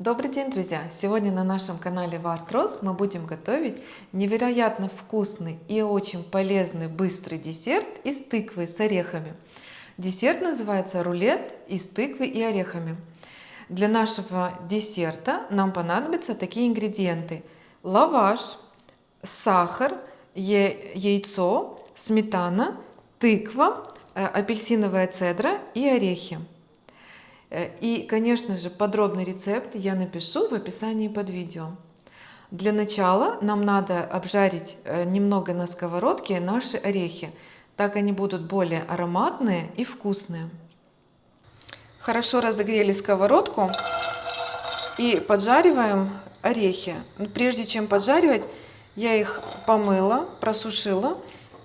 Добрый день, друзья! Сегодня на нашем канале Вартрос мы будем готовить невероятно вкусный и очень полезный быстрый десерт из тыквы с орехами. Десерт называется рулет из тыквы и орехами. Для нашего десерта нам понадобятся такие ингредиенты: лаваш, сахар, яйцо, сметана, тыква, апельсиновая цедра и орехи. И, конечно же, подробный рецепт я напишу в описании под видео. Для начала нам надо обжарить немного на сковородке наши орехи. Так они будут более ароматные и вкусные. Хорошо разогрели сковородку и поджариваем орехи. Но прежде чем поджаривать, я их помыла, просушила.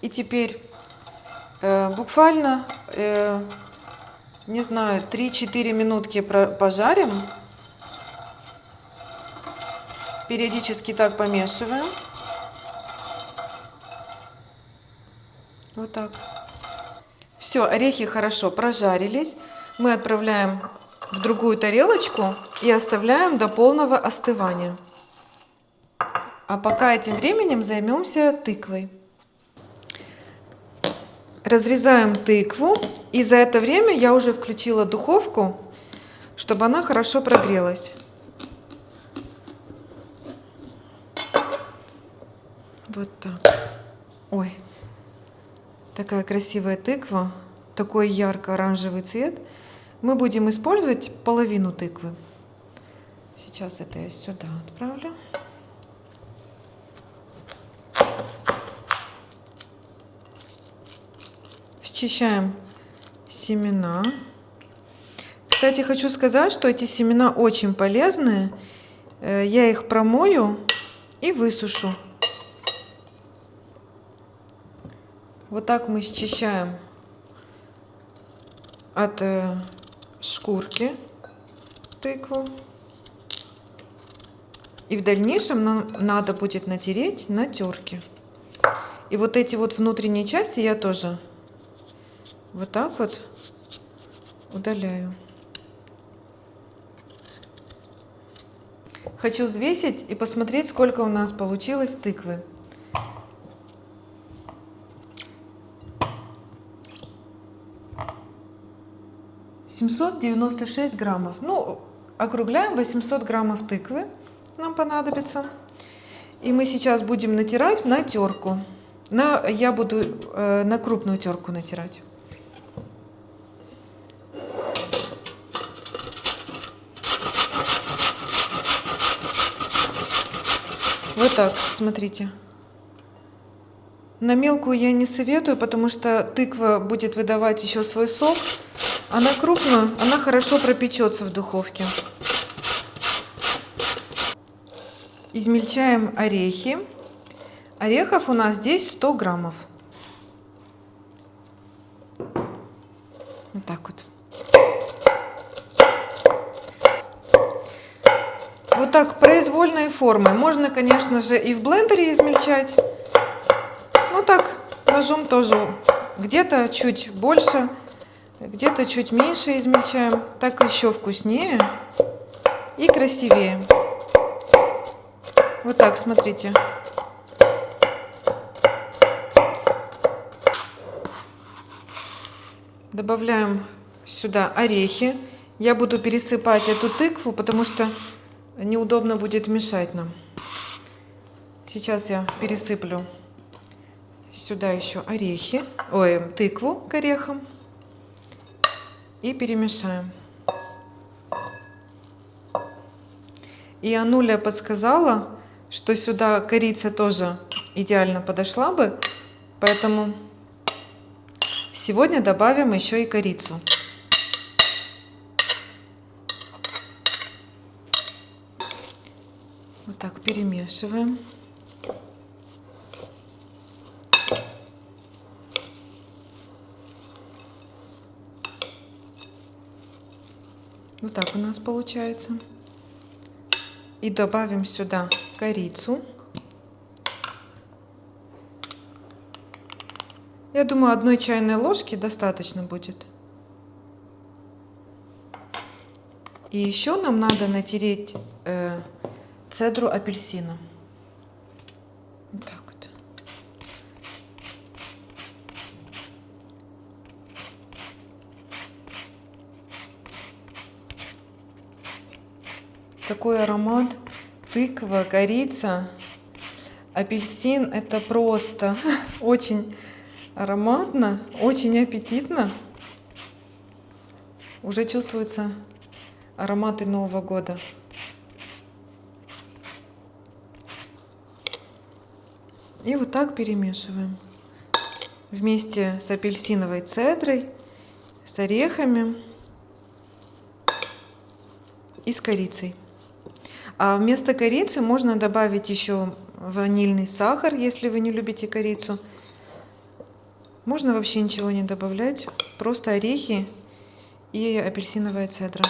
И теперь буквально... не знаю, 3-4 минутки пожарим. Периодически так помешиваем. Вот так. Все, орехи хорошо прожарились. Мы отправляем в другую тарелочку и оставляем до полного остывания. А пока этим временем займемся тыквой. Разрезаем тыкву, и за это время я уже включила духовку, чтобы она хорошо прогрелась. Вот так. Ой, такая красивая тыква, такой ярко-оранжевый цвет. Мы будем использовать половину тыквы. Сейчас это я сюда отправлю. Счищаем семена. Кстати, хочу сказать, что эти семена очень полезные. Я их промою и высушу. Вот так мы счищаем от шкурки тыкву. И в дальнейшем нам надо будет натереть на терке. И вот эти вот внутренние части я тоже вот так вот удаляю. Хочу взвесить и посмотреть, сколько у нас получилось тыквы. — 796 граммов. Ну, округляем, 800 граммов тыквы нам понадобится. И мы сейчас будем натирать на терку. Я буду на крупную терку натирать. Вот так, смотрите. На мелкую я не советую, потому что тыква будет выдавать еще свой сок, а на крупную она хорошо пропечется в духовке. Измельчаем орехи. Орехов у нас здесь 100 граммов. Вот так вот. Вот так произвольной формы. Можно, конечно же, и в блендере измельчать. Но так ножом тоже где-то чуть больше, где-то чуть меньше измельчаем. Так еще вкуснее и красивее. Вот так, смотрите. Добавляем сюда орехи. Я буду пересыпать эту тыкву, потому что неудобно будет мешать нам. Сейчас я пересыплю сюда еще орехи, тыкву к орехам и перемешаем. И Ануля подсказала, что сюда корица тоже идеально подошла бы, поэтому сегодня добавим еще и корицу. Вот так перемешиваем. Вот так у нас получается. И добавим сюда корицу. Я думаю, 1 чайной ложки достаточно будет. И еще нам надо натереть цедру апельсина. Вот так вот. Такой аромат: тыква, корица, апельсин. Это просто очень ароматно, очень аппетитно. Уже чувствуются ароматы Нового года. И вот так перемешиваем вместе с апельсиновой цедрой, с орехами и с корицей. А вместо корицы можно добавить еще ванильный сахар, если вы не любите корицу. Можно вообще ничего не добавлять, просто орехи и апельсиновая цедра.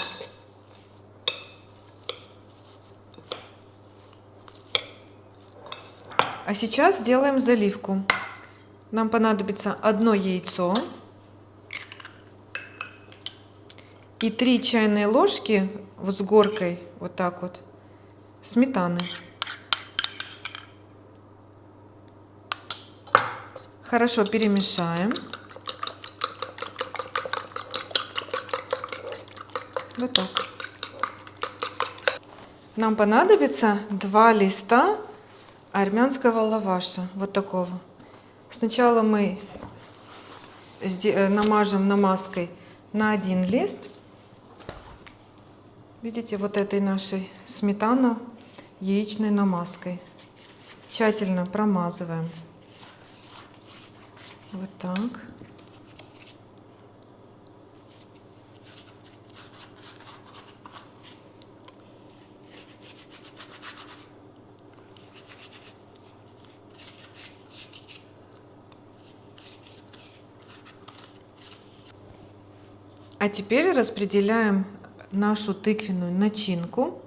А сейчас сделаем заливку. Нам понадобится 1 яйцо и 3 чайные ложки с горкой, вот так вот, сметаны. Хорошо перемешаем. Вот так. Нам понадобится 2 листа армянского лаваша, вот такого. Сначала мы намажем намазкой на 1 лист. Видите, вот этой нашей сметана яичной намазкой. Тщательно промазываем. Вот так. А теперь распределяем нашу тыквенную начинку.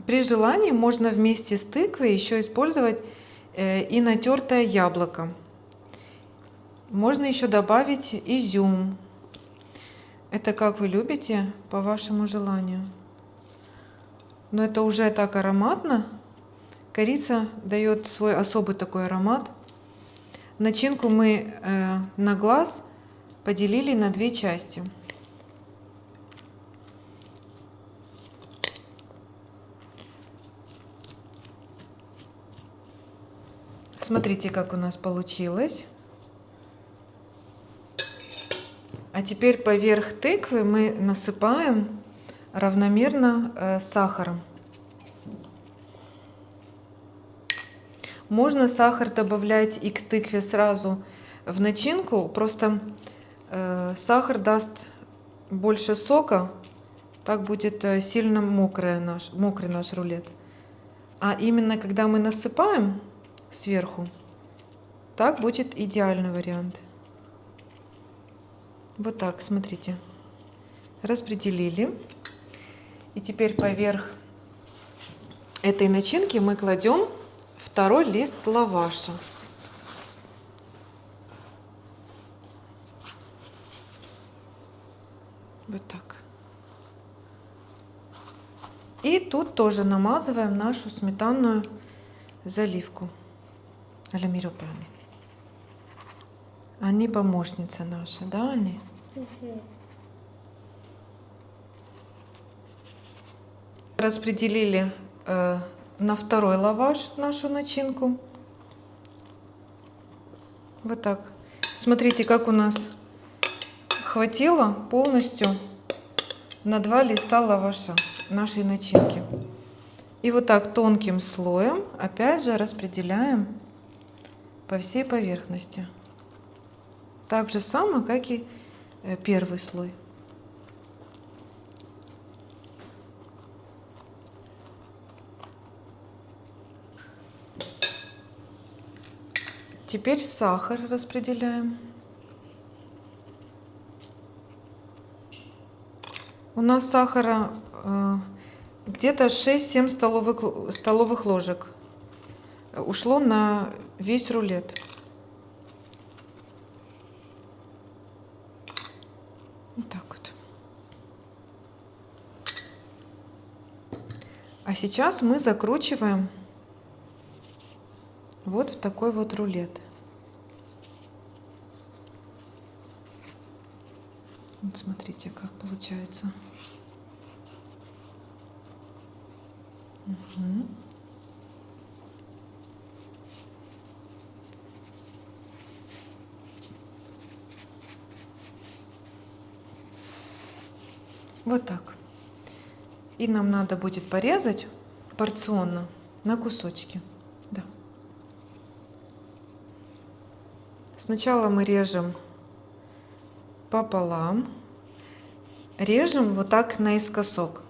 При желании можно вместе с тыквой еще использовать и натертое яблоко. Можно еще добавить изюм. Это как вы любите, по вашему желанию. Но это уже так ароматно. Корица дает свой особый такой аромат. Начинку мы на глаз поделили на 2 части. Смотрите, как у нас получилось. А теперь поверх тыквы мы насыпаем равномерно сахаром. Можно сахар добавлять и к тыкве сразу в начинку, просто сахар даст больше сока, так будет сильно мокрый наш рулет. А именно когда мы насыпаем сверху, так будет идеальный вариант. Вот так, смотрите, распределили. И теперь поверх этой начинки мы кладем 2 лист лаваша. Вот так. И тут тоже намазываем нашу сметанную заливку. Они помощница наша, да, они? Распределили на 2-й лаваш нашу начинку. Вот так. Смотрите, как у нас хватило полностью на 2 листа лаваша нашей начинки. И вот так тонким слоем опять же распределяем по всей поверхности. Так же само, как и первый слой. Теперь сахар распределяем. У нас сахара где-то 6-7 столовых ложек ушло на весь рулет. Вот так вот. А сейчас мы закручиваем вот в такой вот рулет. Вот смотрите, как получается. Угу. Вот так. И нам надо будет порезать порционно на кусочки. Да. Сначала мы режем пополам. Режем вот так наискосок.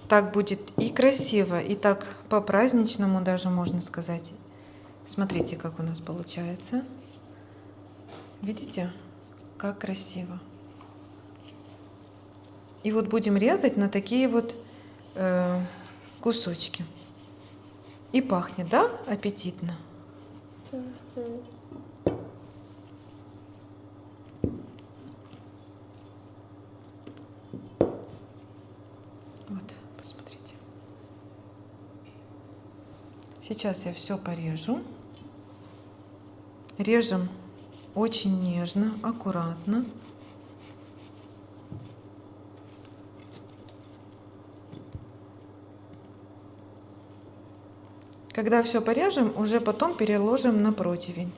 Так будет и красиво, и так по-праздничному даже можно сказать. Смотрите, как у нас получается. Видите, как красиво. И вот будем резать на такие вот кусочки. И пахнет, да, аппетитно? Вот, посмотрите. Сейчас я все порежу. Режем очень нежно, аккуратно. Когда все порежем, уже потом переложим на противень.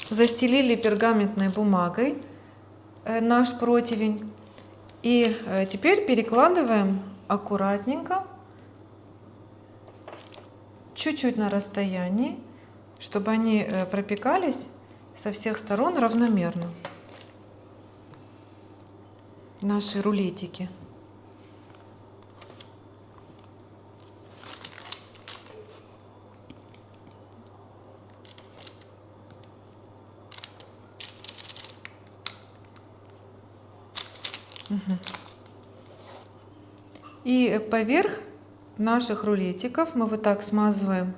Застелили пергаментной бумагой наш противень. И теперь перекладываем аккуратненько, чуть-чуть на расстоянии, чтобы они пропекались со всех сторон равномерно. Наши рулетики. И поверх наших рулетиков мы вот так смазываем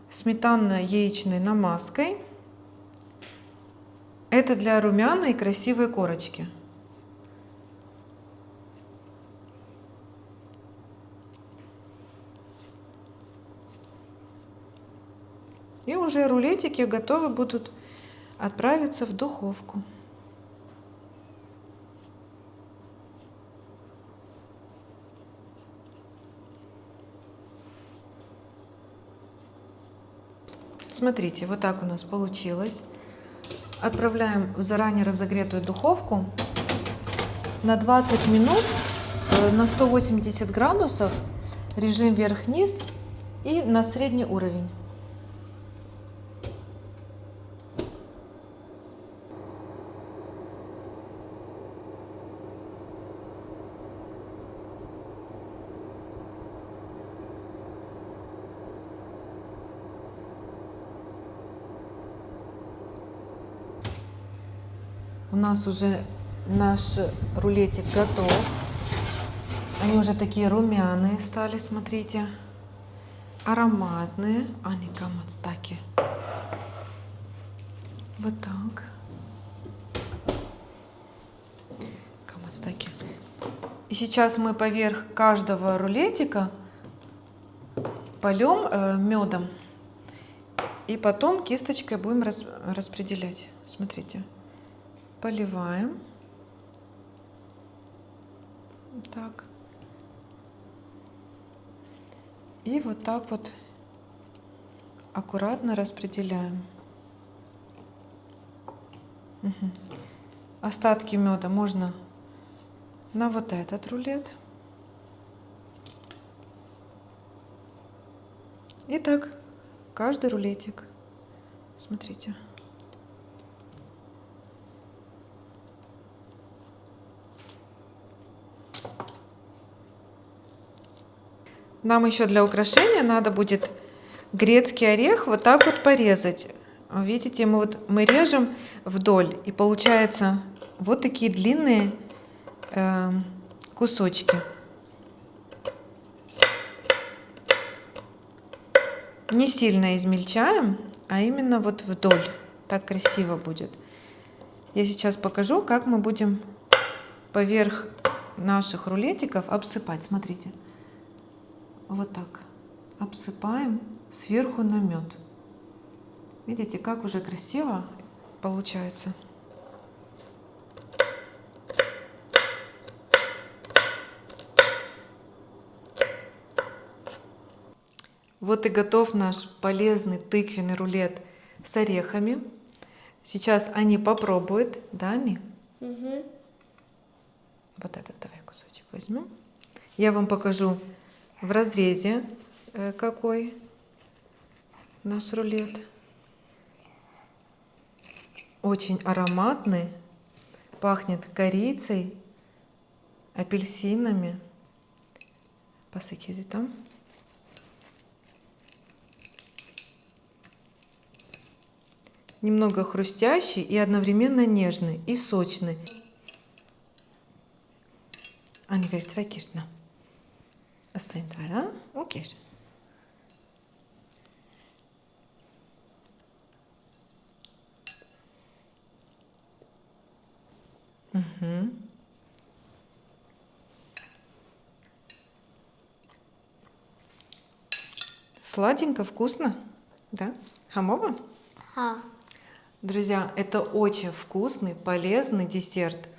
сметанно-яичной намазкой. Это для румяной и красивой корочки. И уже рулетики готовы будут отправиться в духовку. Смотрите, вот так у нас получилось. Отправляем в заранее разогретую духовку на 20 минут на 180 градусов, режим вверх-вниз и на средний уровень. У нас уже наш рулетик готов. Они уже такие румяные стали, смотрите. Ароматные. Они камацтаки. Вот так. Камацтаки. И сейчас мы поверх каждого рулетика польем медом. И потом кисточкой будем распределять. Смотрите. Поливаем. Так. И вот так вот аккуратно распределяем. Угу. Остатки меда можно на вот этот рулет. И так каждый рулетик. Смотрите. Нам еще для украшения надо будет грецкий орех вот так вот порезать. Видите, мы режем вдоль, и получается вот такие длинные кусочки. Не сильно измельчаем, а именно вот вдоль. Так красиво будет. Я сейчас покажу, как мы будем поверх наших рулетиков обсыпать. Смотрите. Вот так. Обсыпаем сверху на мед. Видите, как уже красиво получается. Вот и готов наш полезный тыквенный рулет с орехами. Сейчас Ани попробует, да, Ани? Угу. Вот этот давай кусочек возьмем. Я вам покажу в разрезе, какой наш рулет. Очень ароматный, пахнет корицей, апельсинами. Посыкизи там. Немного хрустящий и одновременно нежный и сочный. Ани ver trekirtna. Asyntra, okej. Угу. Сладенько, вкусно, да? Хамова? Ха. Друзья, это очень вкусный, полезный десерт.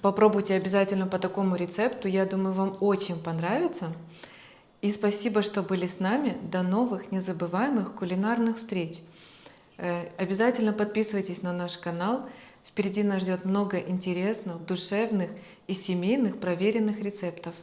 Попробуйте обязательно по такому рецепту. Я думаю, вам очень понравится. И спасибо, что были с нами. До новых незабываемых кулинарных встреч. Обязательно подписывайтесь на наш канал. Впереди нас ждет много интересных, душевных и семейных проверенных рецептов.